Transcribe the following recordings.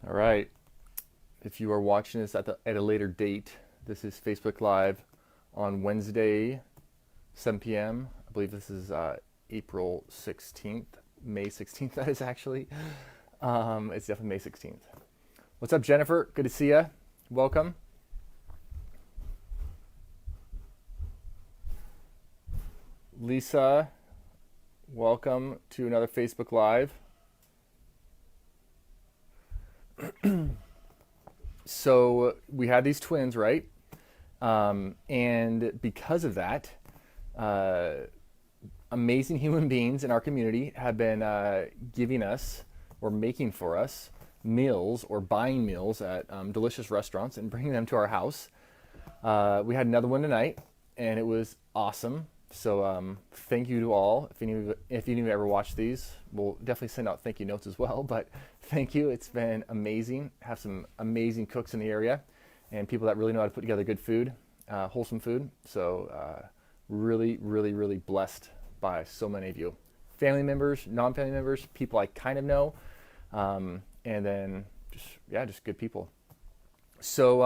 All right. If you are watching this at a later date, this is Facebook Live on Wednesday, 7 p.m. I believe this is April 16th, May 16th. That is actually. It's definitely May 16th. What's up, Jennifer? Good to see you. Welcome. Lisa, welcome to another Facebook Live. So we had these twins, right? And because of that, amazing human beings in our community have been giving us or making for us meals or buying meals at delicious restaurants and bringing them to our house. We had another one tonight, and it was awesome. So thank you to all. If any of you ever watch these, we'll definitely send out thank you notes as well. But thank you. It's been amazing. Have some amazing cooks in the area and people that really know how to put together good food, wholesome food. So really, really, really blessed by so many of you. Family members, non-family members, people I kind of know, and then just good people. So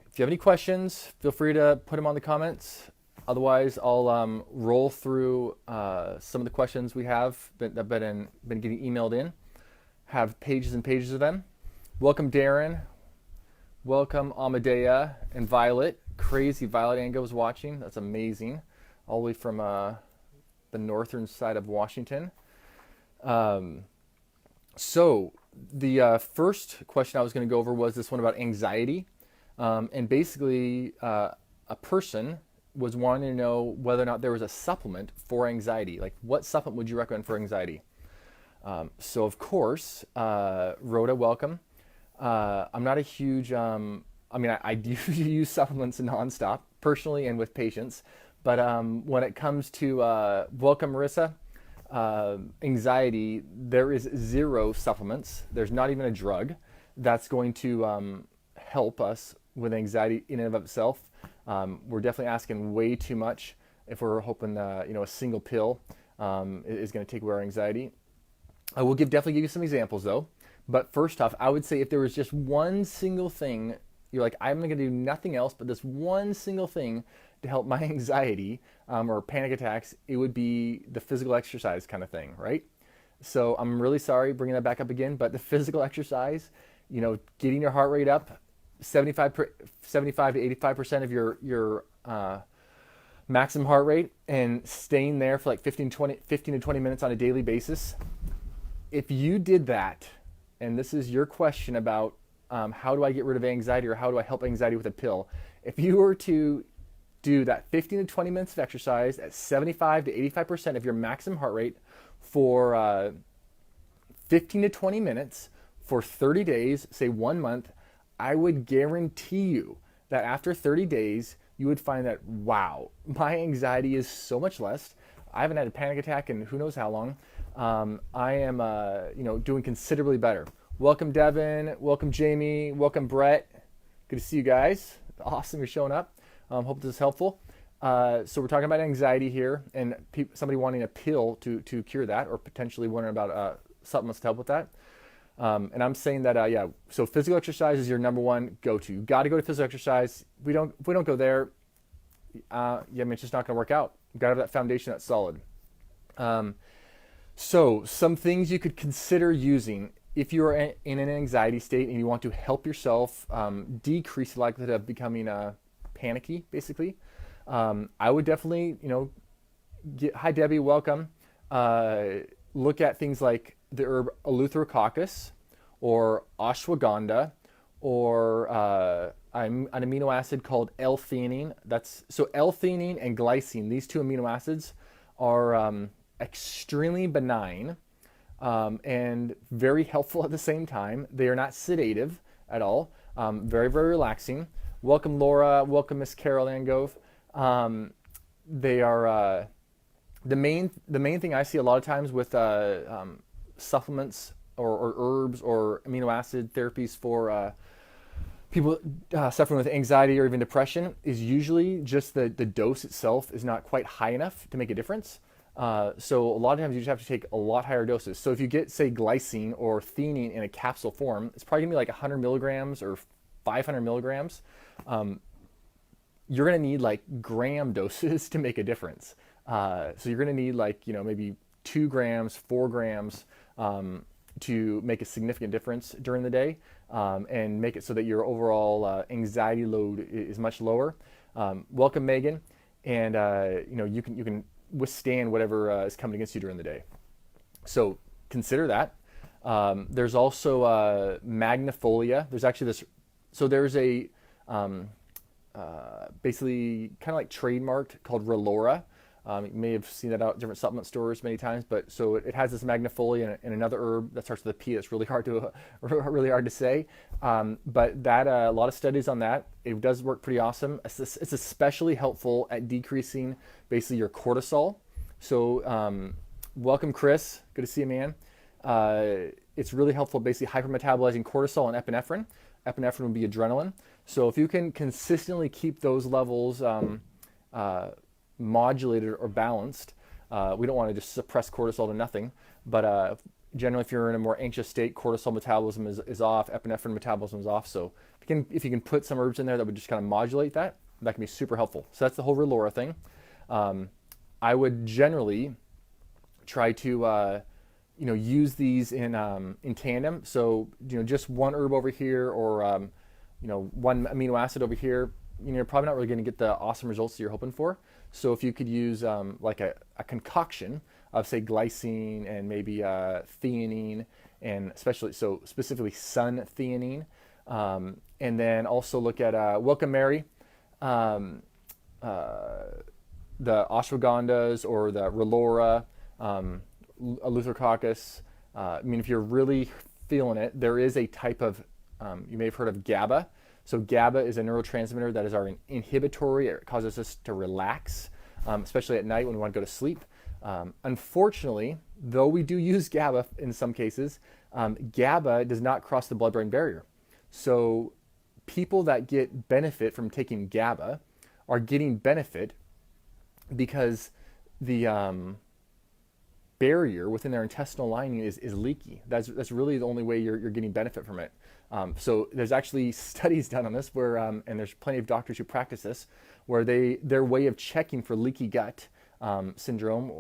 if you have any questions, feel free to put them on the comments. Otherwise, I'll roll through some of the questions we have that have been getting emailed in. Have pages and pages of them. Welcome, Darren. Welcome, Amadea and Violet. Crazy Violet Ango is watching. That's amazing. All the way from the northern side of Washington. So the first question I was going to go over was this one about anxiety. And basically, a person was wanting to know whether or not there was a supplement for anxiety. Like, what supplement would you recommend for anxiety? So, of course, Rhoda, welcome. I'm not a huge, I do use supplements nonstop, personally and with patients. But when it comes to, welcome, Marissa, anxiety, there is zero supplements. There's not even a drug that's going to help us with anxiety in and of itself. We're definitely asking way too much if we're hoping a single pill is going to take away our anxiety. I will definitely give you some examples though. But first off, I would say if there was just one single thing, you're like, I'm going to do nothing else but this one single thing to help my anxiety or panic attacks, it would be the physical exercise kind of thing, right? So I'm really sorry bringing that back up again, but the physical exercise, getting your heart rate up, 75 to 85% of your maximum heart rate and staying there for like 15 to 20 minutes on a daily basis. If you did that, and this is your question about how do I get rid of anxiety or how do I help anxiety with a pill? If you were to do that 15 to 20 minutes of exercise at 75 to 85% of your maximum heart rate for 15 to 20 minutes for 30 days, say 1 month, I would guarantee you that after 30 days, you would find that, wow, my anxiety is so much less. I haven't had a panic attack in who knows how long. I am, doing considerably better. Welcome, Devin. Welcome, Jamie. Welcome, Brett. Good to see you guys. Awesome you're showing up. Hope this is helpful. So we're talking about anxiety here and somebody wanting a pill to cure that or potentially wondering about supplements to help with that. And I'm saying that, so physical exercise is your number one go-to. You got to go to physical exercise. If we don't go there, it's just not going to work out. You got to have that foundation that's solid. So some things you could consider using if you're in an anxiety state and you want to help yourself decrease the likelihood of becoming panicky, basically. I would definitely, hi, Debbie, welcome. Look at things like the herb Eleutherococcus or Ashwagandha or an amino acid called L-theanine. So L-theanine and glycine, these two amino acids are extremely benign and very helpful at the same time. They are not sedative at all. Very, very relaxing. Welcome, Laura. Welcome, Miss Carol Angove. They are the main thing I see a lot of times with supplements or herbs or amino acid therapies for people suffering with anxiety or even depression is usually just the dose itself is not quite high enough to make a difference. So a lot of times you just have to take a lot higher doses. So if you get, say, glycine or theanine in a capsule form, it's probably gonna be like 100 milligrams or 500 milligrams. You're gonna need like gram doses to make a difference. So you're gonna need like, maybe 2 grams, 4 grams to make a significant difference during the day, and make it so that your overall anxiety load is much lower. Welcome, Megan, and you can withstand whatever is coming against you during the day. So consider that. There's also magnifolia. There's actually this. So there's a basically kind of like trademarked called Relora. You may have seen that out at different supplement stores many times, but so it has this magnifolia and another herb that starts with a P. It's really hard to say. But that a lot of studies on that. It does work pretty awesome. It's especially helpful at decreasing basically your cortisol. So welcome, Chris. Good to see you, man. It's really helpful basically hypermetabolizing cortisol and epinephrine. Epinephrine would be adrenaline. So if you can consistently keep those levels modulated or balanced, we don't want to just suppress cortisol to nothing, but generally if you're in a more anxious state, cortisol metabolism is off, epinephrine metabolism is off. So if you can put some herbs in there that would just kind of modulate that can be super helpful. So that's the whole Relora thing. I would generally try to use these in tandem. So just one herb over here, or one amino acid over here, you're probably not really going to get the awesome results that you're hoping for. So if you could use like a concoction of, say, glycine and maybe theanine, and specifically sun theanine, and then also look at welcome, Mary, the ashwagandhas or the Relora, Eleutherococcus. If you're really feeling it, there is a type of you may have heard of GABA. So GABA is a neurotransmitter that is our inhibitory. It causes us to relax, especially at night when we want to go to sleep. Unfortunately, though we do use GABA in some cases, GABA does not cross the blood-brain barrier. So people that get benefit from taking GABA are getting benefit because the barrier within their intestinal lining is leaky. That's really the only way you're getting benefit from it. So there's actually studies done on this where, and there's plenty of doctors who practice this, where their way of checking for leaky gut syndrome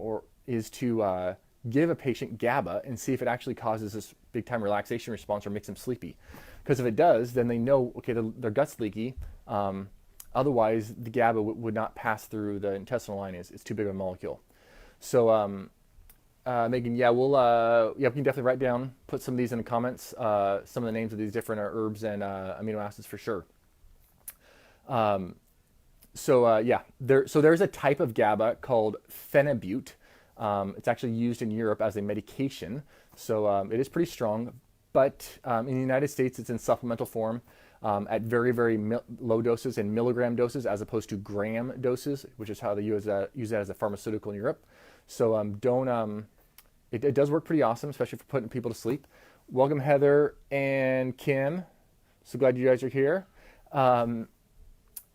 is to give a patient GABA and see if it actually causes this big time relaxation response or makes them sleepy. Because if it does, then they know, okay, their gut's leaky. Otherwise, the GABA would not pass through the intestinal lining. It's too big of a molecule. So Megan, we can definitely write down, put some of these in the comments, some of the names of these different herbs and amino acids for sure. There's a type of GABA called phenibut. It's actually used in Europe as a medication, so it is pretty strong. But in the United States, it's in supplemental form at very, very low doses and milligram doses, as opposed to gram doses, which is how they use that as a pharmaceutical in Europe. So it does work pretty awesome, especially for putting people to sleep. Welcome, Heather and Kim. So glad you guys are here. That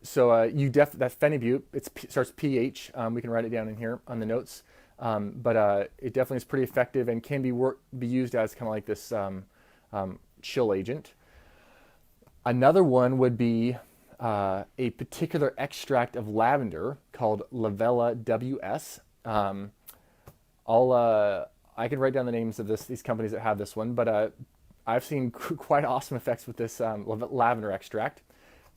phenibut, starts PH. We can write it down in here on the notes. But it definitely is pretty effective and can be used as kind of like this chill agent. Another one would be a particular extract of lavender called Lavela WS. I can write down the names of these companies that have this one, but I've seen quite awesome effects with this lavender extract.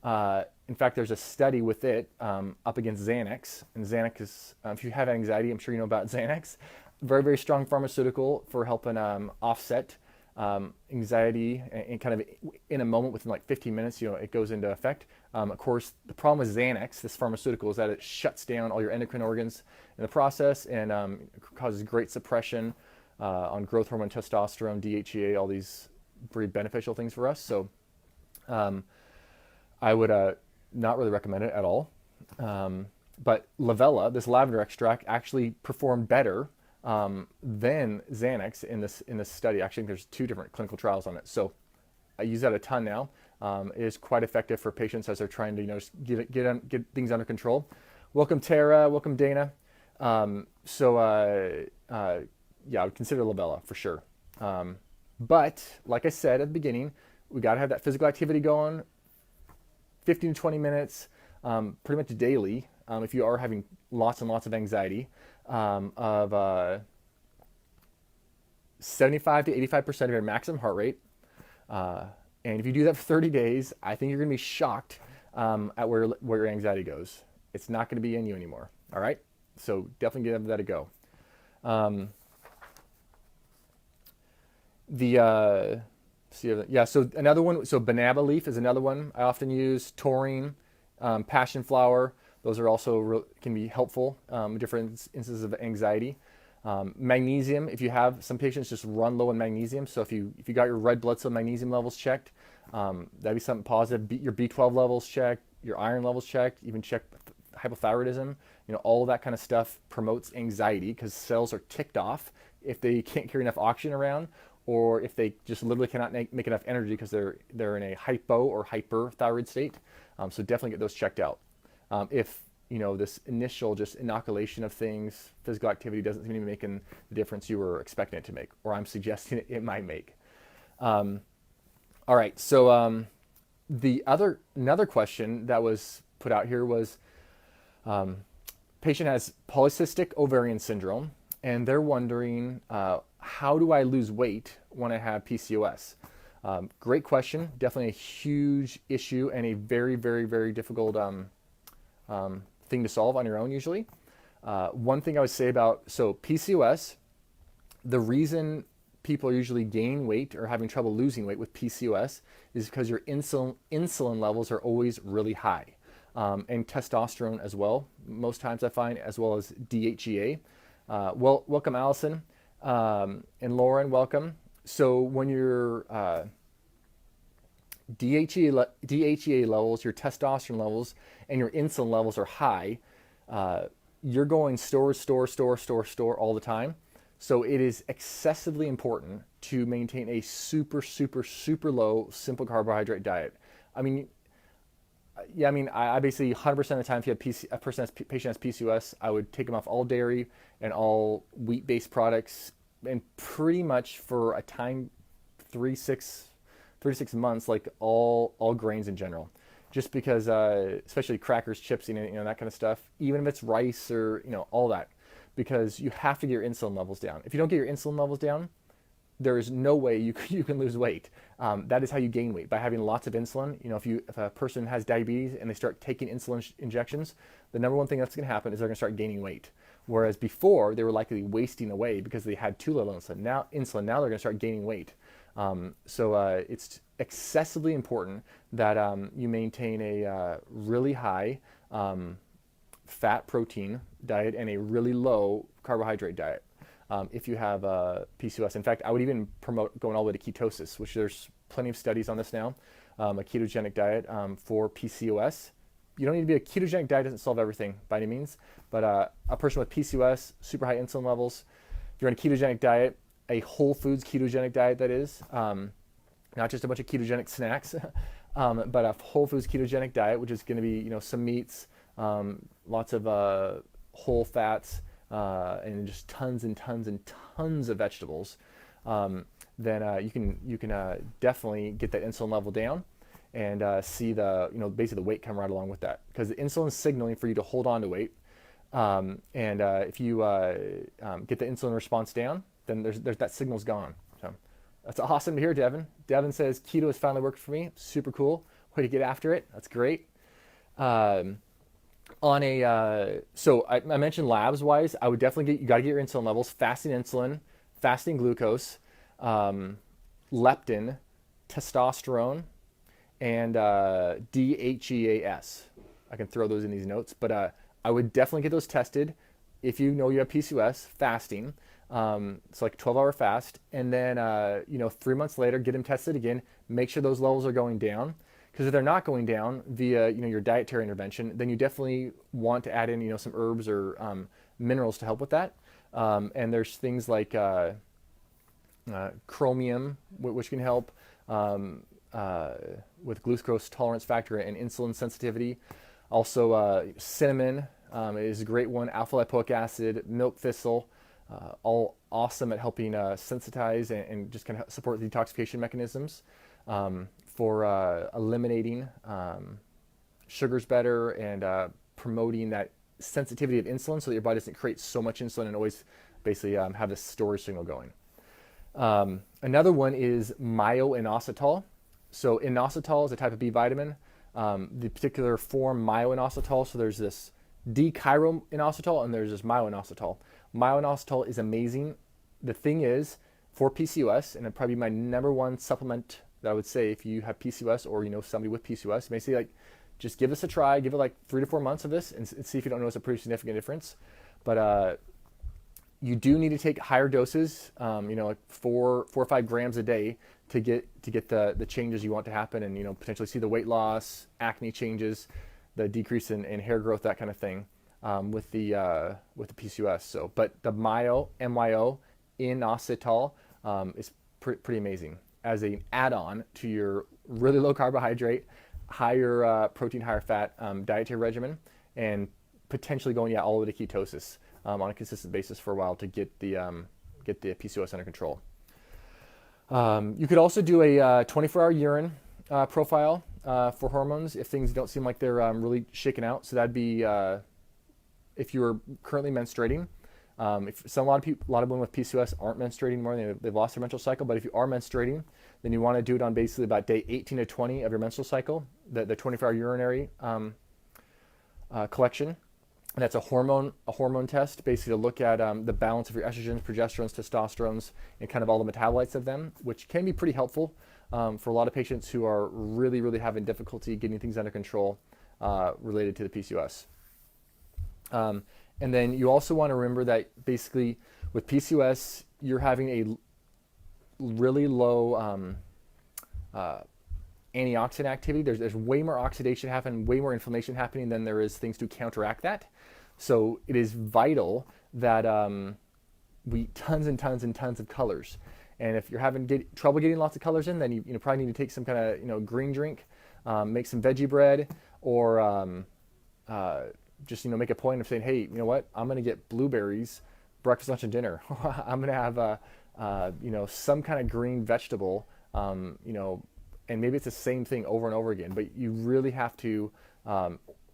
In fact, there's a study with it up against Xanax, and Xanax is, if you have anxiety, I'm sure you know about Xanax. Very, very strong pharmaceutical for helping offset anxiety, and kind of in a moment, within like 15 minutes, it goes into effect. Of course, the problem with Xanax, this pharmaceutical, is that it shuts down all your endocrine organs in the process, and causes great suppression on growth hormone, testosterone, DHEA, all these very beneficial things for us. So I would not really recommend it at all. But Lavela, this lavender extract, actually performed better than Xanax in this study. Actually, there's 2 different clinical trials on it. So I use that a ton now. It is quite effective for patients as they're trying to just get things under control. Welcome, Tara. Welcome, Dana. Yeah, I would consider Lavela for sure. But like I said at the beginning, we got to have that physical activity going, 15 to 20 minutes, pretty much daily. If you are having lots and lots of anxiety, of 75 to 85% of your maximum heart rate. And if you do that for 30 days, I think you're going to be shocked at where your anxiety goes. It's not going to be in you anymore. All right? So definitely give that a go. So another one, so banana leaf is another one I often use. Taurine, passion flower, those are also can be helpful in different instances of anxiety. Magnesium, if you have some patients just run low in magnesium, so if you got your red blood cell magnesium levels checked, that'd be something positive. Your B12 levels checked, your iron levels checked, even check hypothyroidism. All of that kind of stuff promotes anxiety because cells are ticked off if they can't carry enough oxygen around, or if they just literally cannot make enough energy because they're in a hypo or hyperthyroid state. So definitely get those checked out. If this initial just inoculation of things, physical activity doesn't seem to be making the difference you were expecting it to make, or I'm suggesting it might make. All right, so another question that was put out here was, patient has polycystic ovarian syndrome, and they're wondering, how do I lose weight when I have PCOS? Great question. Definitely a huge issue and a very, very, very difficult thing to solve on your own usually. One thing I would say about PCOS, the reason people usually gain weight or having trouble losing weight with PCOS is because your insulin levels are always really high, and testosterone as well. Most times I find, as well as DHEA. Welcome Allison, and Lauren, welcome. So when your DHEA levels, your testosterone levels, and your insulin levels are high, you're going store all the time. So it is excessively important to maintain a super low simple carbohydrate diet. I basically 100% of the time, if you have a patient has PCOS, I would take them off all dairy and all wheat-based products, and pretty much for a time, 3 to 6 months, like all grains in general. Just because, especially crackers, chips, that kind of stuff, even if it's rice or all that, because you have to get your insulin levels down. If you don't get your insulin levels down, there is no way you can lose weight. That is how you gain weight, by having lots of insulin. If a person has diabetes and they start taking insulin injections, the number one thing that's going to happen is they're going to start gaining weight. Whereas before, they were likely wasting away because they had too little insulin. Now they're going to start gaining weight. It's excessively important that you maintain a really high fat protein diet and a really low carbohydrate diet. If you have PCOS. In fact, I would even promote going all the way to ketosis, which there's plenty of studies on this now, a ketogenic diet for PCOS. You don't need to be a ketogenic diet, doesn't solve everything by any means, but a person with PCOS, super high insulin levels, if you're on a ketogenic diet, a whole foods ketogenic diet that is, not just a bunch of ketogenic snacks, but a whole foods ketogenic diet, which is going to be some meats, lots of whole fats, and just tons and tons and tons of vegetables, then you can definitely get that insulin level down and see basically the weight come right along with that, because the insulin is signaling for you to hold on to weight, and if you get the insulin response down, then there's that signal's gone. So that's awesome to hear, Devin. Devin says keto has finally worked for me. Super cool. Way to get after it. That's great. So I mentioned labs wise, I would definitely you got to get your insulin levels, fasting insulin, fasting glucose, leptin, testosterone, and DHEAS. I can throw those in these notes, but I would definitely get those tested if you know you have PCOS, fasting. It's like a 12-hour fast, and then 3 months later, get them tested again. Make sure those levels are going down, because if they're not going down via your dietary intervention, then you definitely want to add in some herbs or minerals to help with that. And there's things like chromium, which can help with glucose tolerance factor and insulin sensitivity. Also cinnamon, is a great one. Alpha lipoic acid, milk thistle, all awesome at helping sensitize and just kind of support the detoxification mechanisms for eliminating sugars better and promoting that sensitivity of insulin so that your body doesn't create so much insulin and always basically have this storage signal going. Another one is myoinositol. So inositol is a type of B vitamin. The particular form myoinositol, so there's this D-chiroinositol and there's this myoinositol. Myoinositol is amazing. The thing is, for PCOS, and it'd probably be my number one supplement that I would say if you have PCOS or you know somebody with PCOS, you may say like, just give this a try, give it like 3 to 4 months of this and see if you don't notice a pretty significant difference. But you do need to take higher doses, you know, like 4 or 5 grams a day to get the changes you want to happen, and you know, potentially see the weight loss, acne changes, the decrease in hair growth, that kind of thing with the PCOS. So, but the myo inositol is pretty amazing as an add-on to your really low carbohydrate, higher protein, higher fat dietary regimen, and potentially going all the way to ketosis on a consistent basis for a while to get the PCOS under control. You could also do a 24-hour urine profile for hormones if things don't seem like they're really shaken out. So that'd be if you're currently menstruating. If a lot of women with PCOS aren't menstruating anymore, they've lost their menstrual cycle. But if you are menstruating, then you want to do it on basically about day 18 to 20 of your menstrual cycle, the 24-hour urinary collection. And that's a hormone test, basically to look at the balance of your estrogens, progesterones, testosterones, and kind of all the metabolites of them, which can be pretty helpful for a lot of patients who are really, really having difficulty getting things under control related to the PCOS. And then you also want to remember that basically with PCOS, you're having a really low antioxidant activity. There's way more oxidation happening, way more inflammation happening than there is things to counteract that. So it is vital that we eat tons and tons and tons of colors. And if you're having trouble getting lots of colors in, then you probably need to take some kind of green drink, make some veggie bread, or just make a point of saying, hey, you know what? I'm going to get blueberries, breakfast, lunch, and dinner. I'm going to have some kind of green vegetable, and maybe it's the same thing over and over again. But you really have to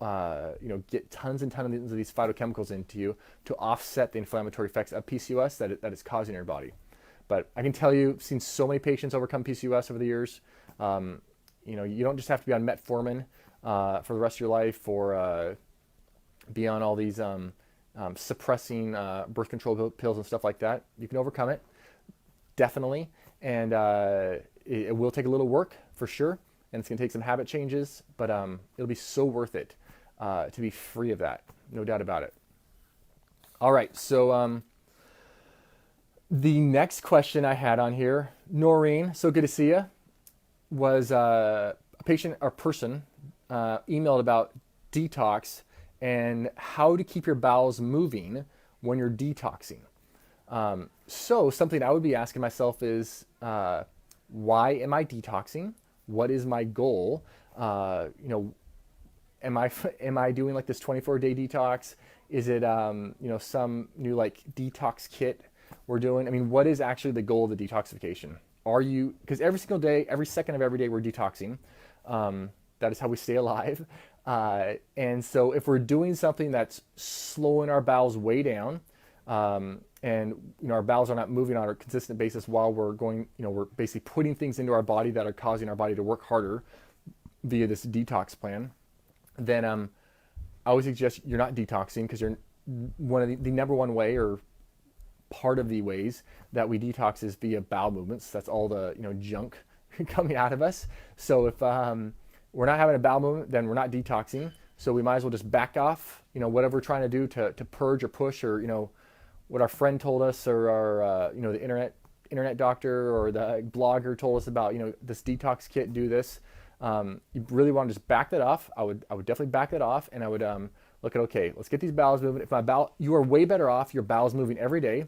get tons and tons of these phytochemicals into you to offset the inflammatory effects of PCOS that is causing your body. But I can tell you, I've seen so many patients overcome PCOS over the years. You don't just have to be on metformin for the rest of your life or be on all these suppressing birth control pills and stuff like that. You can overcome it, definitely. And it will take a little work for sure. And it's going to take some habit changes, but it'll be so worth it to be free of that. No doubt about it. All right. So the next question I had on here, Noreen, so good to see you, was a patient or person emailed about detox and how to keep your bowels moving when you're detoxing. So something I would be asking myself is, why am I detoxing? What is my goal? Am I doing like this 24-day detox? Is it some new like detox kit we're doing? I mean, what is actually the goal of the detoxification? Because every single day, every second of every day, we're detoxing. That is how we stay alive. And so if we're doing something that's slowing our bowels way down, and our bowels are not moving on a consistent basis while we're going, we're basically putting things into our body that are causing our body to work harder via this detox plan, then I always suggest you're not detoxing, because you're one of the number one way, or part of the ways that we detox, is via bowel movements. That's all the junk coming out of us. So if we're not having a bowel movement, then we're not detoxing. So we might as well just back off, whatever we're trying to do to purge or push, or what our friend told us, or our the internet doctor or the blogger told us about, this detox kit, do this. You really want to just back that off. I would definitely back that off, and I would look at, okay, let's get these bowels moving. If you are way better off your bowels moving every day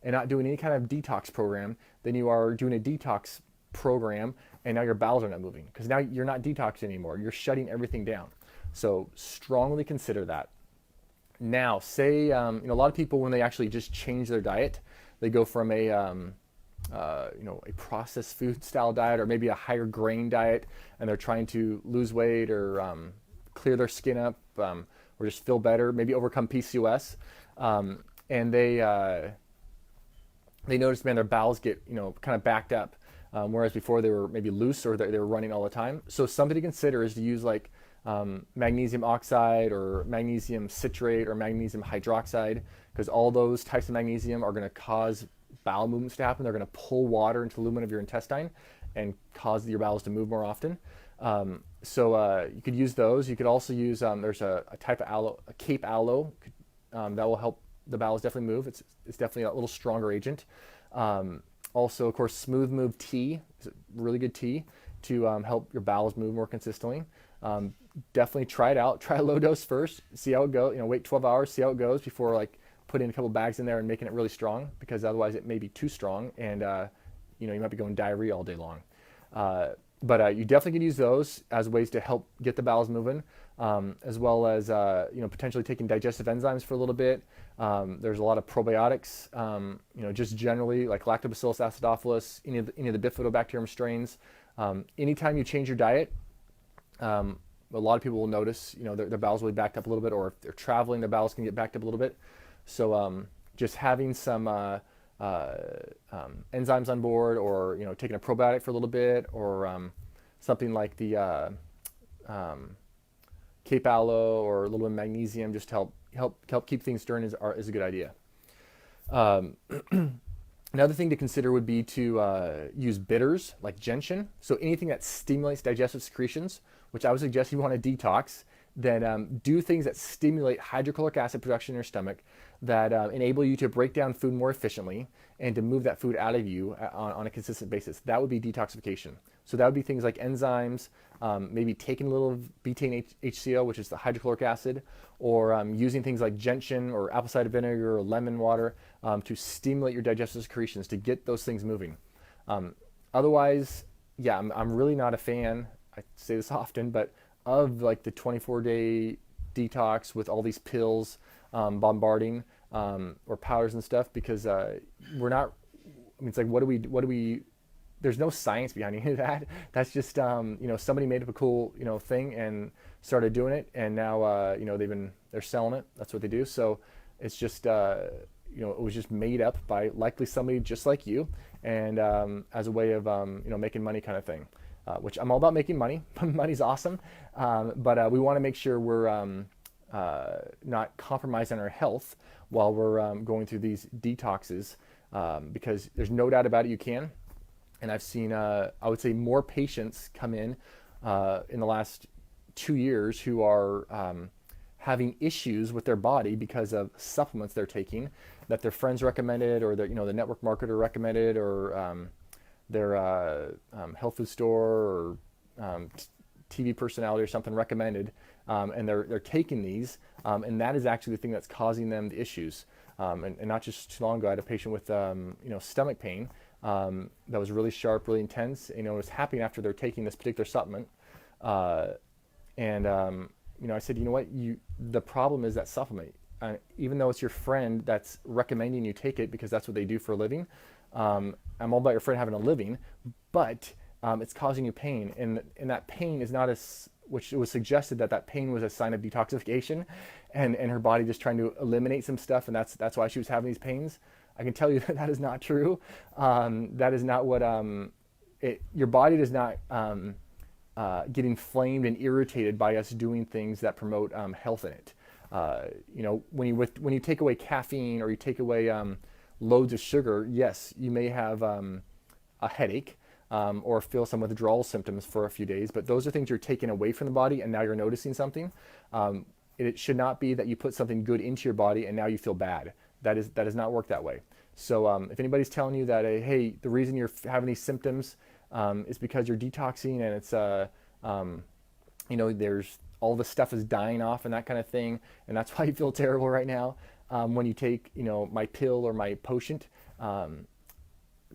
and not doing any kind of detox program than you are doing a detox program and now your bowels are not moving, because now you're not detoxing anymore. You're shutting everything down. So strongly consider that. Now, say a lot of people, when they actually just change their diet, they go from a processed food style diet, or maybe a higher grain diet, and they're trying to lose weight, or clear their skin up, or just feel better, maybe overcome PCOS, and they notice, man, their bowels get kind of backed up, whereas before they were maybe loose, or they were running all the time. So something to consider is to use like magnesium oxide, or magnesium citrate, or magnesium hydroxide, because all those types of magnesium are going to cause bowel movements to happen. They're going to pull water into the lumen of your intestine and cause your bowels to move more often. So you could use those. You could also use, there's a type of aloe, a Cape aloe, that will help the bowels definitely move. It's definitely a little stronger agent. Also, of course, smooth move tea is a really good tea to help your bowels move more consistently. Definitely try it out. Try a low dose first. See how it goes. Wait 12 hours. See how it goes before like putting a couple bags in there and making it really strong, because otherwise it may be too strong, and you might be going diarrhea all day long. But you definitely can use those as ways to help get the bowels moving, as well as potentially taking digestive enzymes for a little bit. There's a lot of probiotics, just generally like Lactobacillus acidophilus, any of the bifidobacterium strains. Anytime you change your diet, a lot of people will notice, their bowels will be backed up a little bit, or if they're traveling, their bowels can get backed up a little bit. So just having some enzymes on board, or taking a probiotic for a little bit, or something like the Cape aloe, or a little bit of magnesium, just to help keep things stirring is a good idea. Another thing to consider would be to use bitters like gentian. So anything that stimulates digestive secretions, which I would suggest you want to detox, then do things that stimulate hydrochloric acid production in your stomach, that enable you to break down food more efficiently and to move that food out of you on a consistent basis. That would be detoxification. So that would be things like enzymes, maybe taking a little of betaine HCl, which is the hydrochloric acid, or using things like gentian or apple cider vinegar or lemon water to stimulate your digestive secretions, to get those things moving. Otherwise, yeah, I'm really not a fan, I say this often, but of like the 24-day detox with all these pills bombarding, or powders and stuff, because we're not, it's like, what do we, there's no science behind any of that. That's just, somebody made up a cool, thing and started doing it, and now, they're selling it. That's what they do. So it's just, it was just made up by likely somebody just like you, and as a way of, making money kind of thing, which I'm all about making money. Money's awesome. But we want to make sure we're not compromising our health while we're going through these detoxes, because there's no doubt about it, you can. And I've seen, I would say, more patients come in the last 2 years who are having issues with their body because of supplements they're taking that their friends recommended, or their, the network marketer recommended, or their health food store, or TV personality or something recommended, and they're taking these, and that is actually the thing that's causing them the issues. And not just too long ago, I had a patient with stomach pain that was really sharp, really intense. It was happening after they're taking this particular supplement, and I said, the problem is that supplement. Even though it's your friend that's recommending you take it because that's what they do for a living, I'm all about your friend having a living, but it's causing you pain, and that pain is not which it was suggested that pain was a sign of detoxification, and her body just trying to eliminate some stuff, and that's why she was having these pains. I can tell you that is not true. That is not what your body does not get inflamed and irritated by us doing things that promote health in it. When you take away caffeine, or you take away loads of sugar, yes, you may have a headache, or feel some withdrawal symptoms for a few days, but those are things you're taking away from the body, and now you're noticing something. It should not be that you put something good into your body and now you feel bad. That does not work that way. So if anybody's telling you that, hey, the reason you're having these symptoms is because you're detoxing, and it's there's all the stuff is dying off and that kind of thing, and that's why you feel terrible right now, when you take my pill or my potion,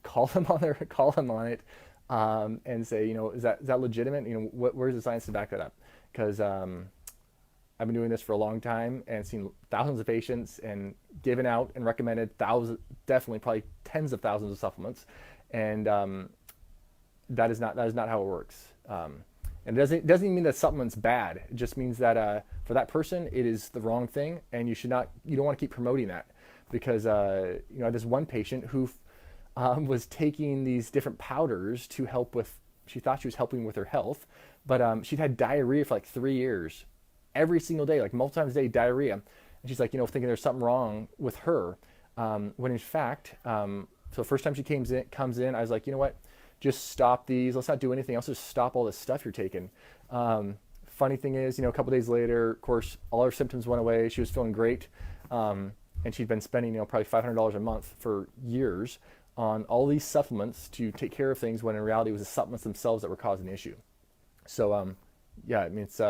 call them on it, and say, is that legitimate? Where's the science to back that up? Because I've been doing this for a long time and seen thousands of patients and given out and recommended thousands, definitely probably tens of thousands of supplements. And that is not how it works. And it doesn't even mean that supplement's bad. It just means that for that person, it is the wrong thing, and you don't want to keep promoting that, because I had this one patient who was taking these different powders to help with. She thought she was helping with her health, but she'd had diarrhea for like 3 years, every single day, like multiple times a day, diarrhea. And she's like, thinking there's something wrong with her, when in fact, so the first time she comes in, I was like, you know what? Just stop these. Let's not do anything else. Just stop all this stuff you're taking. Funny thing is, a couple days later, of course, all her symptoms went away. She was feeling great. And she'd been spending, probably $500 a month for years on all these supplements to take care of things, when in reality it was the supplements themselves that were causing the issue. So, yeah, I mean, it's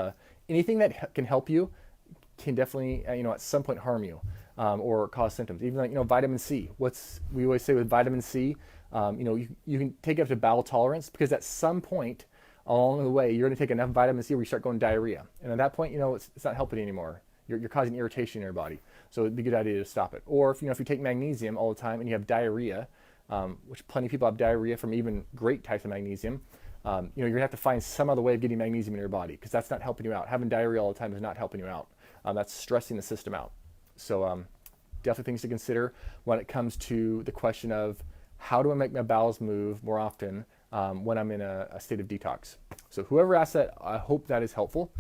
anything that can help you can definitely, at some point harm you, or cause symptoms. Even like, vitamin C. We always say with vitamin C, you can take it up to bowel tolerance, because at some point along the way, you're going to take enough vitamin C where you start going diarrhea. And at that point, it's not helping anymore. You're causing irritation in your body. So it'd be a good idea to stop it. Or if you take magnesium all the time and you have diarrhea, which plenty of people have diarrhea from even great types of magnesium, you're going to have to find some other way of getting magnesium in your body, because that's not helping you out. Having diarrhea all the time is not helping you out. That's stressing the system out. So definitely things to consider when it comes to the question of, how do I make my bowels move more often when I'm in a state of detox? So whoever asked that, I hope that is helpful.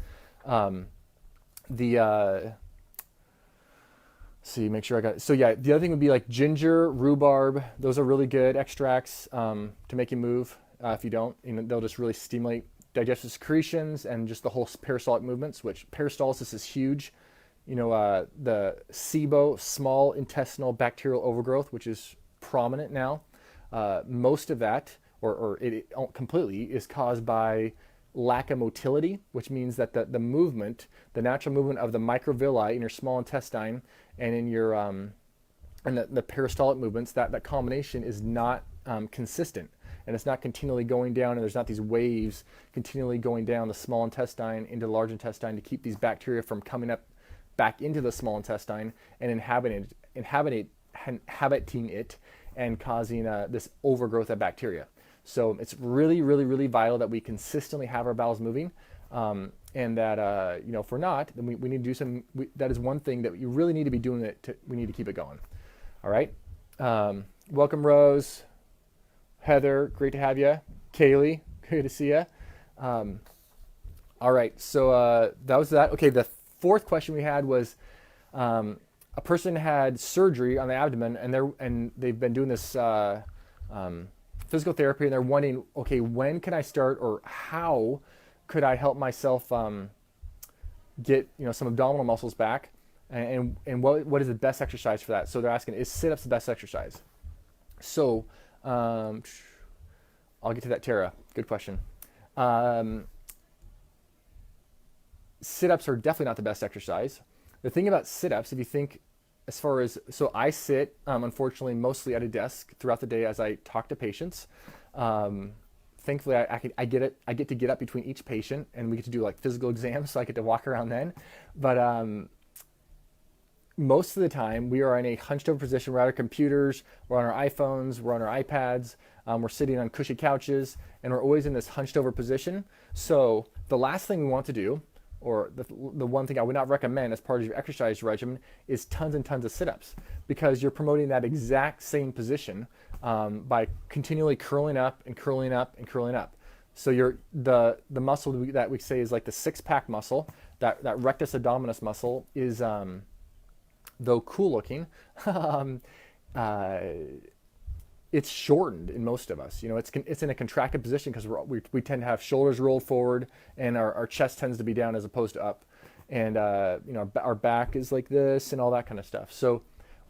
See, make sure I got it. So yeah, the other thing would be like ginger, rhubarb. Those are really good extracts to make you move. If you don't, they'll just really stimulate digestive secretions and just the whole peristaltic movements, which peristalsis is huge. The SIBO, small intestinal bacterial overgrowth, which is prominent now. Most of that, or it completely, is caused by lack of motility, which means that the movement, the natural movement of the microvilli in your small intestine and in your and the peristaltic movements, that combination is not consistent, and it's not continually going down, and there's not these waves continually going down the small intestine into the large intestine to keep these bacteria from coming up back into the small intestine and inhabiting it and causing this overgrowth of bacteria. So it's really, really, really vital that we consistently have our bowels moving, and that if we're not, then we need to do that is one thing that you really need to be doing. We need to keep it going. All right. Welcome, Rose, Heather. Great to have you. Kaylee, good to see you. All right. So that was that. Okay. The fourth question we had was, a person had surgery on the abdomen, and they've been doing this physical therapy, and they're wondering, okay, when can I start, or how could I help myself get some abdominal muscles back, and what is the best exercise for that? So they're asking, is sit-ups the best exercise? So I'll get to that, Tara. Good question. Sit-ups are definitely not the best exercise. The thing about sit-ups, if you think as far as, so I sit, unfortunately, mostly at a desk throughout the day as I talk to patients. Thankfully, I get to get up between each patient, and we get to do like physical exams, so I get to walk around then. But most of the time, we are in a hunched over position. We're at our computers, we're on our iPhones, we're on our iPads, we're sitting on cushy couches, and we're always in this hunched over position. So the last thing we want to do, or the one thing I would not recommend as part of your exercise regimen, is tons and tons of sit-ups, because you're promoting that exact same position by continually curling up and curling up and curling up. So the muscle that we say is like the six-pack muscle, that rectus abdominis muscle is, though cool looking, it's shortened in most of us. It's in a contracted position because we tend to have shoulders rolled forward, and our chest tends to be down as opposed to up, and our back is like this and all that kind of stuff. So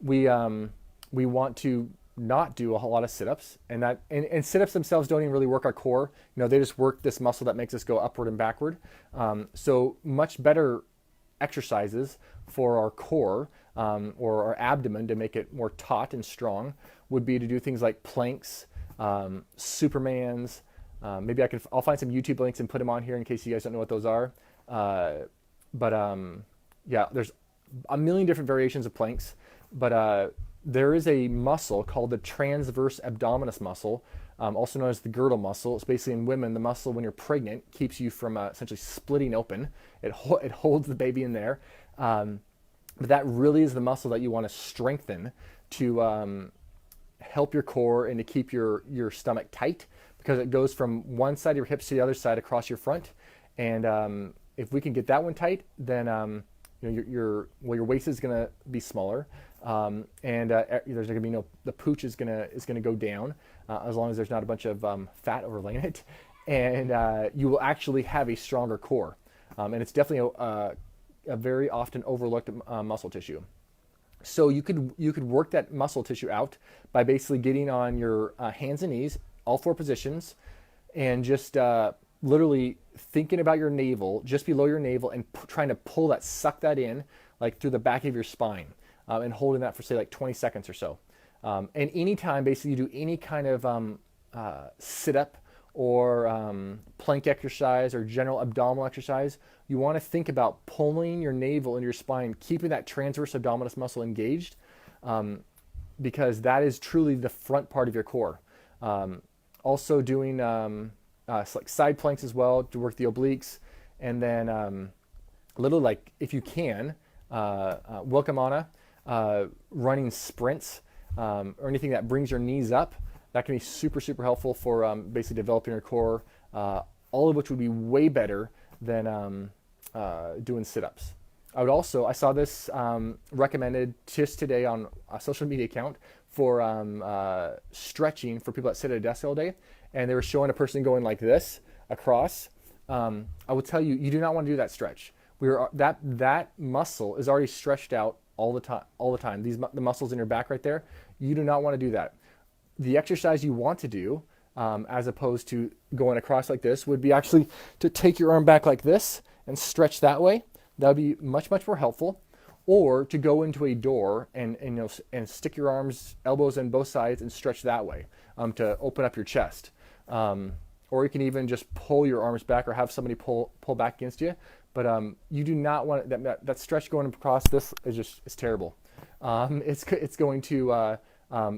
we want to not do a whole lot of sit-ups, and sit-ups themselves don't even really work our core. They just work this muscle that makes us go upward and backward. So much better exercises for our core or our abdomen to make it more taut and strong would be to do things like planks, Supermans. Maybe I'll find some YouTube links and put them on here in case you guys don't know what those are. But Yeah, there's a million different variations of planks, but there is a muscle called the transverse abdominis muscle, also known as the girdle muscle. It's basically in women, the muscle when you're pregnant keeps you from essentially splitting open. It holds the baby in there. But that really is the muscle that you want to strengthen to help your core and to keep your stomach tight, because it goes from one side of your hips to the other side across your front. And if we can get that one tight, then your waist is going to be smaller, and there's going to be the pooch is going to go down, as long as there's not a bunch of fat overlaying it, and you will actually have a stronger core, and it's definitely a very often overlooked muscle tissue. So you could work that muscle tissue out by basically getting on your hands and knees, all four positions, and just literally thinking about your navel, just below your navel, and trying to suck that in, like through the back of your spine, and holding that for say like 20 seconds or so. And anytime basically you do any kind of sit up or plank exercise or general abdominal exercise, you want to think about pulling your navel into your spine, keeping that transverse abdominis muscle engaged, because that is truly the front part of your core. Also doing like side planks as well to work the obliques, and then a little, like if you can, Wilkamana, running sprints, or anything that brings your knees up. That can be super, super helpful for basically developing your core, all of which would be way better than doing sit-ups. I saw this recommended just today on a social media account for stretching for people that sit at a desk all day, and they were showing a person going like this across. I will tell you, you do not want to do that stretch. That muscle is already stretched out all the time. The muscles in your back right there, you do not want to do that. The exercise you want to do, as opposed to going across like this, would be actually to take your arm back like this and stretch that way. That would be much, much more helpful. Or to go into a door and stick your arms, elbows on both sides and stretch that way, to open up your chest. Or you can even just pull your arms back or have somebody pull back against you. But you do not want that stretch going across. This is terrible. It's going to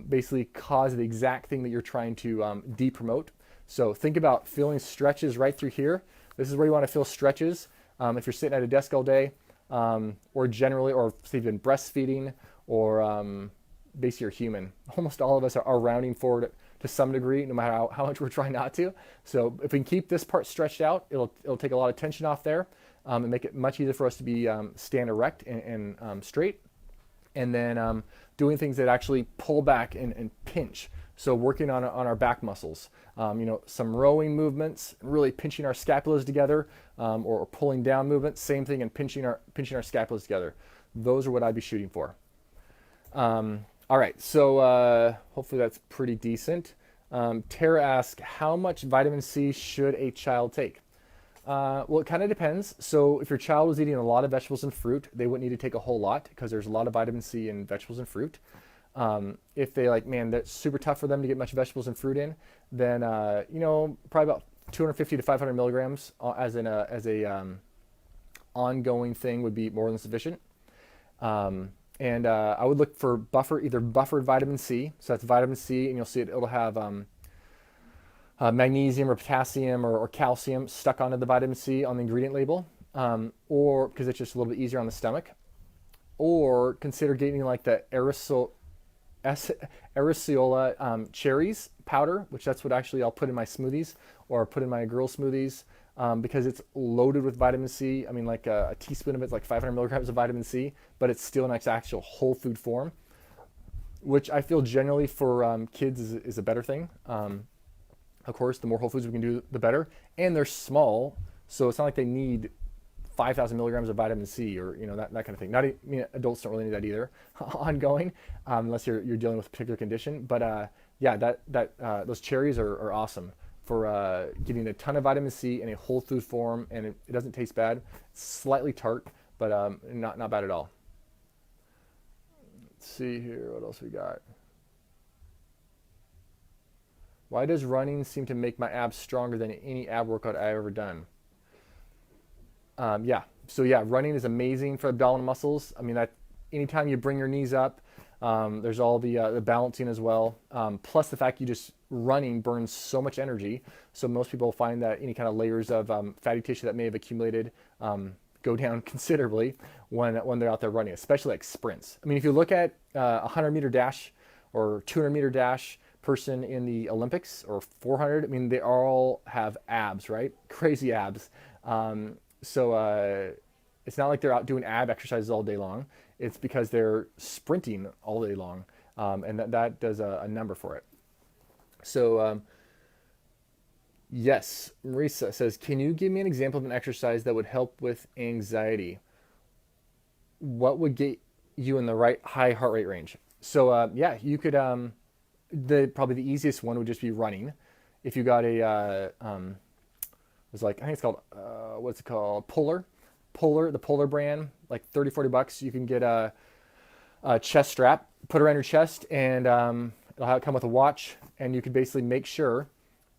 basically cause the exact thing that you're trying to de-promote. So think about feeling stretches right through here. This is where you want to feel stretches. If you're sitting at a desk all day, or generally, or even breastfeeding, or basically you're human. Almost all of us are rounding forward to some degree, no matter how much we're trying not to. So if we can keep this part stretched out, it'll take a lot of tension off there, and make it much easier for us to be stand erect and straight. And then doing things that actually pull back and pinch. So working on our back muscles, some rowing movements, really pinching our scapulas together, or pulling down movements. Same thing, and pinching our scapulas together. Those are what I'd be shooting for. All right, so hopefully that's pretty decent. Tara asks, how much vitamin C should a child take? Well, it kind of depends. So if your child was eating a lot of vegetables and fruit, they wouldn't need to take a whole lot, because there's a lot of vitamin C in vegetables and fruit. If they that's super tough for them to get much vegetables and fruit in, then probably about 250 to 500 milligrams as a ongoing thing would be more than sufficient. And I would look for either buffered vitamin C. So that's vitamin C, and you'll see it'll have magnesium or potassium or calcium stuck onto the vitamin C on the ingredient label, or because it's just a little bit easier on the stomach. Or consider getting like the Araceola cherries powder, which that's what actually I'll put in my smoothies or put in my girls' smoothies, because it's loaded with vitamin C. I mean, like a teaspoon of it's like 500 milligrams of vitamin C, but it's still in its actual whole food form, which I feel generally for kids is a better thing. Of course, the more whole foods we can do, the better. And they're small, so it's not like they need 5,000 milligrams of vitamin C or that kind of thing. Adults don't really need that either, ongoing, unless you're dealing with a particular condition. But those cherries are awesome for getting a ton of vitamin C in a whole food form, and it doesn't taste bad. It's slightly tart, but not bad at all. Let's see here, what else we got. Why does running seem to make my abs stronger than any ab workout I've ever done? Yeah, So yeah, running is amazing for abdominal muscles. I mean, that anytime you bring your knees up, there's all the balancing as well. Plus the fact you just running burns so much energy. So most people find that any kind of layers of fatty tissue that may have accumulated go down considerably when they're out there running, especially like sprints. I mean, if you look at a 100-meter dash or 200-meter dash person in the Olympics or 400, I mean, they all have abs, right? Crazy abs. So it's not like they're out doing ab exercises all day long. It's because they're sprinting all day long, and that does a number for it. So yes, Marisa says, can you give me an example of an exercise that would help with anxiety? What would get you in the right high heart rate range? So yeah, you could, probably the easiest one would just be running. If you got a, it's like, I think it's called, what's it called? The Polar brand, like 30, $40. You can get a chest strap, put it around your chest, and it'll come with a watch, and you can basically make sure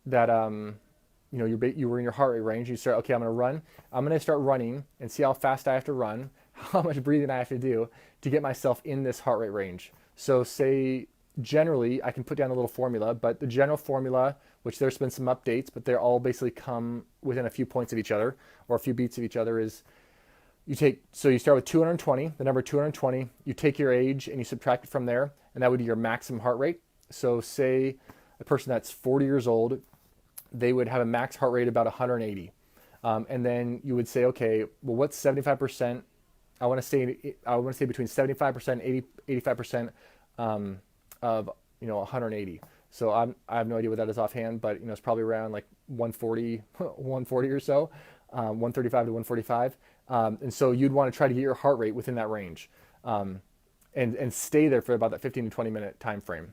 that you know you were in your heart rate range. You start, okay, I'm going to start running and see how fast I have to run, how much breathing I have to do to get myself in this heart rate range. So say generally I can put down a little formula, but the general formula, which there's been some updates, but they're all basically come within a few points of each other or a few beats of each other, is you start with 220, the number 220, you take your age and you subtract it from there, and that would be your maximum heart rate. So say a person that's 40 years old, they would have a max heart rate about 180. And then you would say, okay, well, what's 75%? I want to say between 75% and 85% of 180. So I have no idea what that is offhand, but it's probably around like 140, 140 or so, 135 to 145. And so you'd want to try to get your heart rate within that range, and stay there for about that 15 to 20 minute time frame.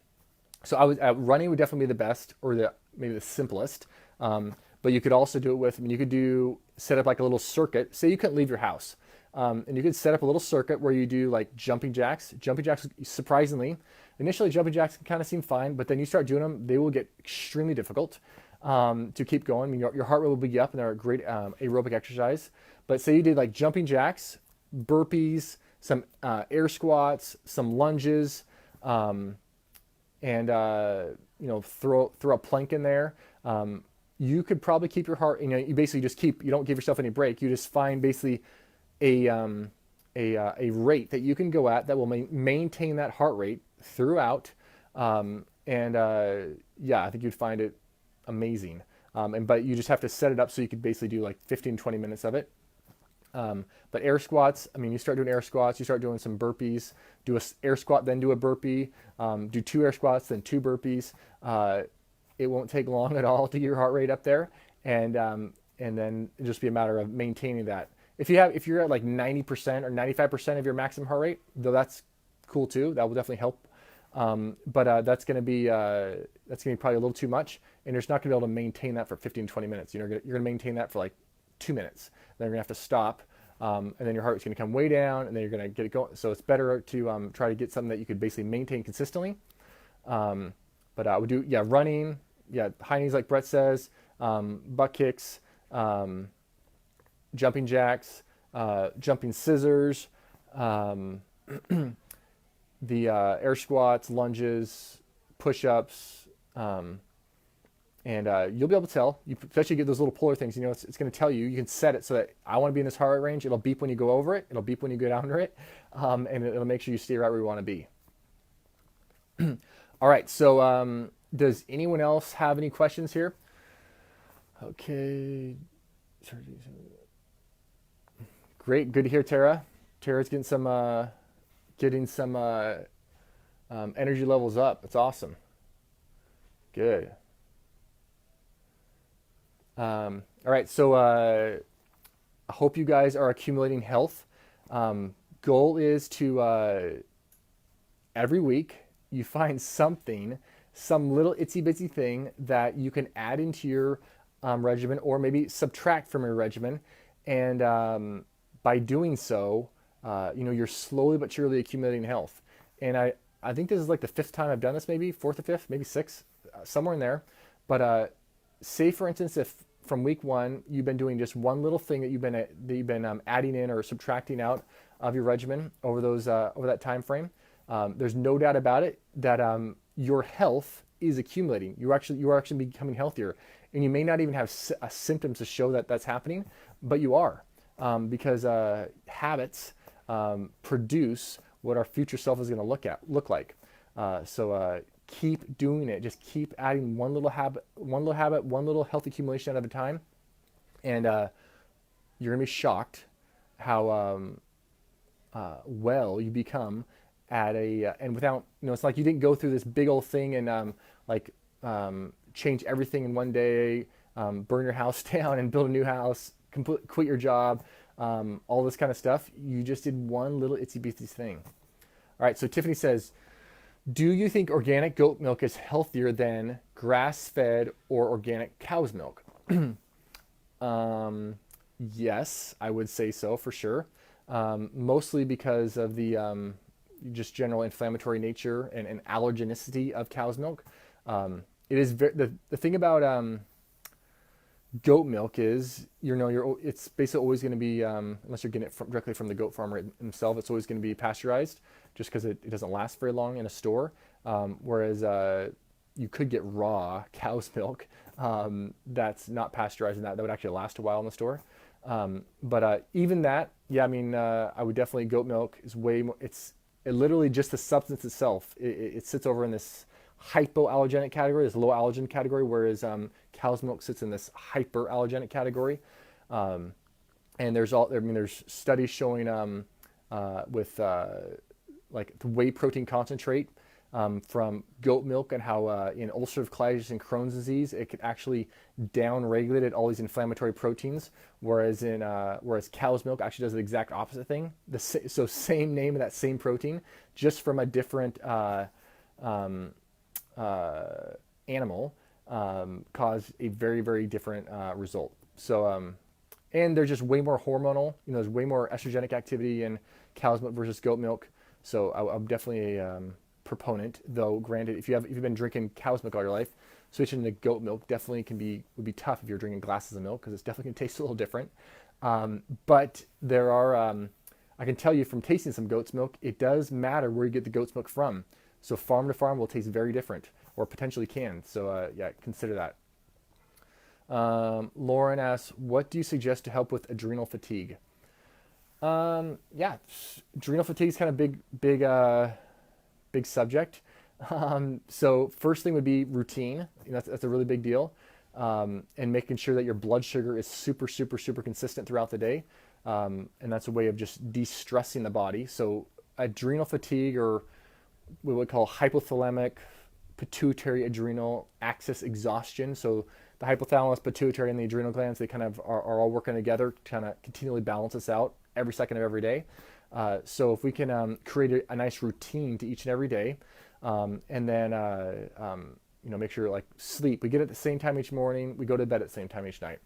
So running would definitely be the best, or maybe the simplest. But you could also do it with, you could set up like a little circuit. Say you couldn't leave your house, and you could set up a little circuit where you do like jumping jacks. Jumping jacks, surprisingly, initially jumping jacks can kind of seem fine, but then you start doing them, they will get extremely difficult to keep going. Your heart rate will be up, and they're a great aerobic exercise. But say you did like jumping jacks, burpees, some air squats, some lunges, and throw a plank in there. You could probably keep your heart. You basically just you don't give yourself any break. You just find basically a rate that you can go at that will maintain that heart rate throughout. Yeah, I think you'd find it amazing. But you just have to set it up so you could basically do like 15, 20 minutes of it. But air squats, you start doing air squats, you start doing some burpees, do a air squat, then do a burpee, do 2 air squats, then 2 burpees. It won't take long at all to get your heart rate up there. And then it'll just be a matter of maintaining that. If you're at like 90% or 95% of your maximum heart rate, though, that's cool too. That will definitely help. But that's going to be probably a little too much, and you're just not going to be able to maintain that for 15, 20 minutes. You're going to maintain that for like 2 minutes. Then you're going to have to stop, and then your heart rate's going to come way down, and then you're going to get it going. So it's better to try to get something that you could basically maintain consistently. But I would do, running, high knees like Brett says, butt kicks, jumping jacks, jumping scissors, the air squats, lunges, push-ups, and you'll be able to tell. You especially get those little puller things. It's going to tell you. You can set it so that I want to be in this heart rate range. It'll beep when you go over it. It'll beep when you go under it, and it'll make sure you stay right where you want to be. All right. So does anyone else have any questions here? Okay. Great. Good to hear, Tara. Tara's getting some energy levels up. That's awesome. Good. All right, so I hope you guys are accumulating health. Goal is to every week you find something, some little itsy bitsy thing that you can add into your regimen, or maybe subtract from your regimen, and by doing so, you're slowly but surely accumulating health. And I think this is like the 5th time I've done this, maybe 4th or 5th, maybe 6th, somewhere in there. But say, for instance, if from week one, you've been doing just one little thing that you've been adding in or subtracting out of your regimen over that time frame, there's no doubt about it that your health is accumulating. You are actually becoming healthier, and you may not even have symptoms to show that that's happening, but you are, because habits produce what our future self is going to look like. So keep doing it. Just keep adding one little habit, one little health accumulation at a time, and you're going to be shocked how well you become at and without, it's like you didn't go through this big old thing and change everything in one day, burn your house down and build a new house, quit your job, all this kind of stuff. You just did one little itsy bitsy thing. All right, so Tiffany says, do you think organic goat milk is healthier than grass-fed or organic cow's milk? Yes, I would say so for sure. Mostly because of the just general inflammatory nature and allergenicity of cow's milk. It is the thing about goat milk is, it's basically always going to be, unless you're getting it directly from the goat farmer himself, it's always going to be pasteurized, just because it doesn't last very long in a store. Whereas you could get raw cow's milk that's not pasteurized, and that would actually last a while in the store. But even that, yeah, I mean, I would definitely, goat milk is way more, it literally just the substance itself, it sits over in this hypoallergenic category, this low allergen category, whereas cow's milk sits in this hyperallergenic category. And there's studies showing with like the whey protein concentrate from goat milk, and how in ulcerative colitis and Crohn's disease, it could actually down-regulate all these inflammatory proteins, whereas cow's milk actually does the exact opposite thing. So same name of that same protein, just from a different animal, cause a very, very different result. So and there's just way more hormonal, there's way more estrogenic activity in cow's milk versus goat milk. So I'm definitely a proponent, though granted, if you've been drinking cow's milk all your life, switching to goat milk definitely would be tough if you're drinking glasses of milk, because it's definitely going to taste a little different. But there are, I can tell you from tasting some goat's milk, it does matter where you get the goat's milk from. So farm to farm will taste very different, or potentially can. So yeah, consider that. Lauren asks, what do you suggest to help with adrenal fatigue? Yeah, adrenal fatigue is kind of big subject. So first thing would be routine. That's a really big deal. And making sure that your blood sugar is super, super, super consistent throughout the day. And that's a way of just de-stressing the body. So adrenal fatigue, or what we would call hypothalamic pituitary adrenal axis exhaustion. So the hypothalamus, pituitary, and the adrenal glands, they kind of are all working together to kind of continually balance us out every second of every day. So if we can create a nice routine to each and every day, and then make sure, like, sleep, we get it at the same time each morning, we go to bed at the same time each night.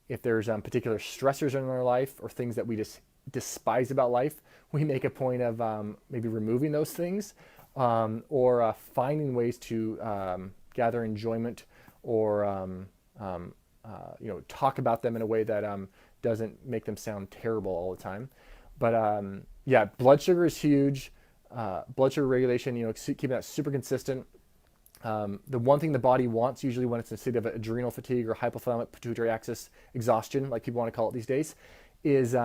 If there's particular stressors in our life, or things that we just despise about life, we make a point of maybe removing those things, or finding ways to gather enjoyment, or talk about them in a way that doesn't make them sound terrible all the time. But yeah, blood sugar is huge. Blood sugar regulation, keeping that super consistent. The one thing the body wants, usually when it's in a state of adrenal fatigue or hypothalamic pituitary axis exhaustion, like people want to call it these days, is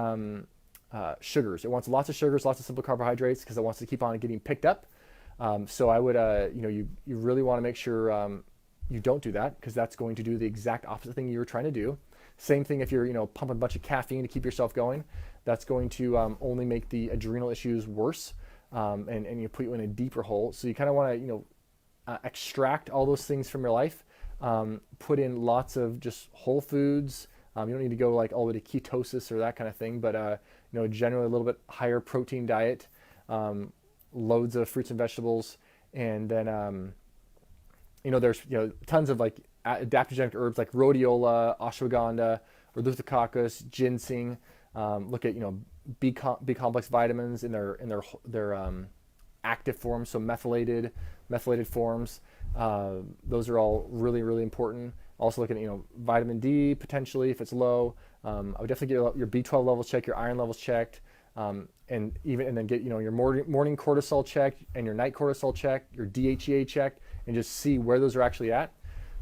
sugars. It wants lots of sugars, lots of simple carbohydrates, because it wants to keep on getting picked up. So I would, you really want to make sure you don't do that, because that's going to do the exact opposite thing you're trying to do. Same thing if you're, pumping a bunch of caffeine to keep yourself going. That's going to only make the adrenal issues worse, and you put you in a deeper hole. So you kind of want to, extract all those things from your life. Put in lots of just whole foods. You don't need to go like all the way to ketosis or that kind of thing, but generally a little bit higher protein diet, loads of fruits and vegetables, and then there's tons of like adaptogenic herbs like rhodiola, ashwagandha, Eleutherococcus, ginseng. Look at B complex vitamins in their active forms, so methylated forms. Those are all really, really important. Also looking at, vitamin D potentially if it's low. I would definitely get your B12 levels checked, your iron levels checked, and then get, your morning cortisol checked and your night cortisol checked, your DHEA checked, and just see where those are actually at.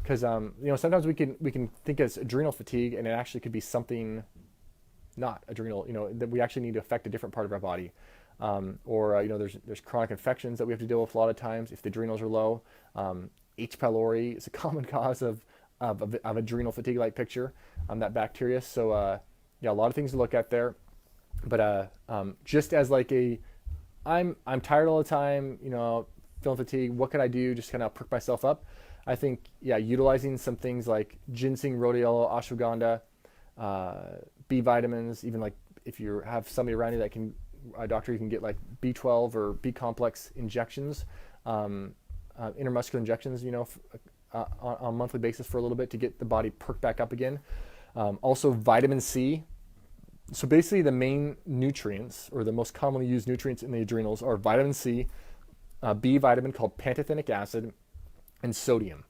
Because sometimes we can think it's adrenal fatigue, and it actually could be something not adrenal. That we actually need to affect a different part of our body, or there's chronic infections that we have to deal with a lot of times if the adrenals are low. H. pylori is a common cause of adrenal fatigue-like picture, that bacteria. So a lot of things to look at there. But just as like I'm tired all the time, feeling fatigued. What can I do? Just kind of perk myself up. I think, utilizing some things like ginseng, rhodiola, ashwagandha, B vitamins, even like if you have somebody around you that can, a doctor, you can get like B12 or B complex injections, intramuscular injections, on a monthly basis for a little bit to get the body perked back up again. Also vitamin C. So basically the main nutrients, or the most commonly used nutrients in the adrenals, are vitamin C, B vitamin called pantothenic acid, and sodium.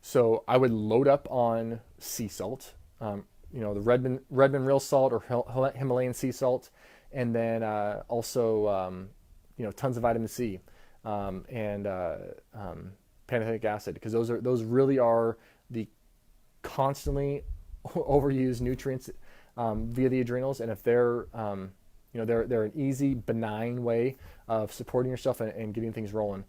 So I would load up on sea salt, the Redmond real salt or Himalayan sea salt, and then also tons of vitamin C and pantothenic acid, because those really are the constantly overused nutrients via the adrenals. And if they're they're an easy, benign way of supporting yourself and getting things rolling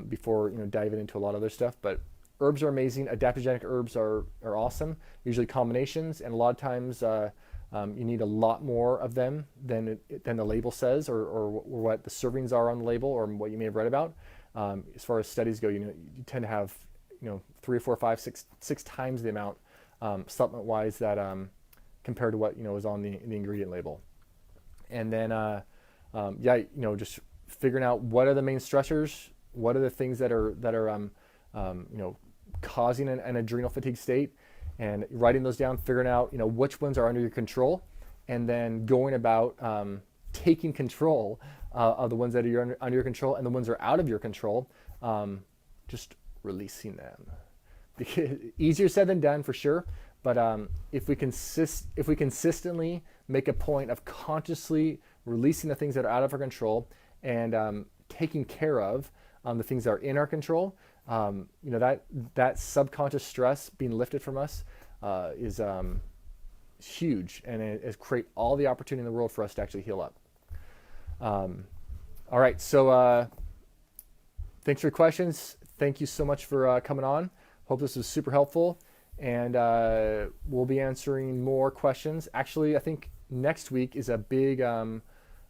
before diving into a lot of other stuff. But herbs are amazing. Adaptogenic herbs are awesome. Usually combinations, and a lot of times you need a lot more of them than the label says, or what the servings are on the label, or what you may have read about. As far as studies go, you tend to have 3 or 4, 5, 6 times the amount supplement-wise that compared to what is on the ingredient label. And then just figuring out what are the main stressors, what are the things that are causing an adrenal fatigue state, and writing those down, figuring out which ones are under your control, and then going about taking control of the ones that are under your control, and the ones that are out of your control, just releasing them. Because easier said than done for sure, but if we consistently make a point of consciously releasing the things that are out of our control, and taking care of the things that are in our control, that subconscious stress being lifted from us is huge, and it creates all the opportunity in the world for us to actually heal up. All right, so thanks for your questions. Thank you so much for coming on. Hope this was super helpful, and we'll be answering more questions. Actually, I think next week is a big, we're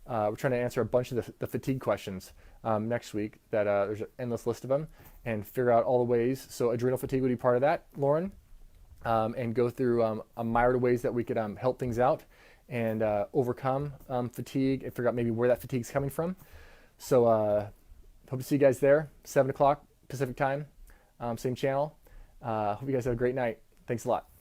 trying to answer a bunch of the fatigue questions next week. That there's an endless list of them, and figure out all the ways. So adrenal fatigue would be part of that, Lauren, and go through a myriad of ways that we could help things out and overcome fatigue, and figure out maybe where that fatigue's coming from. So hope to see you guys there, 7 o'clock Pacific time, same channel. Hope you guys have a great night. Thanks a lot.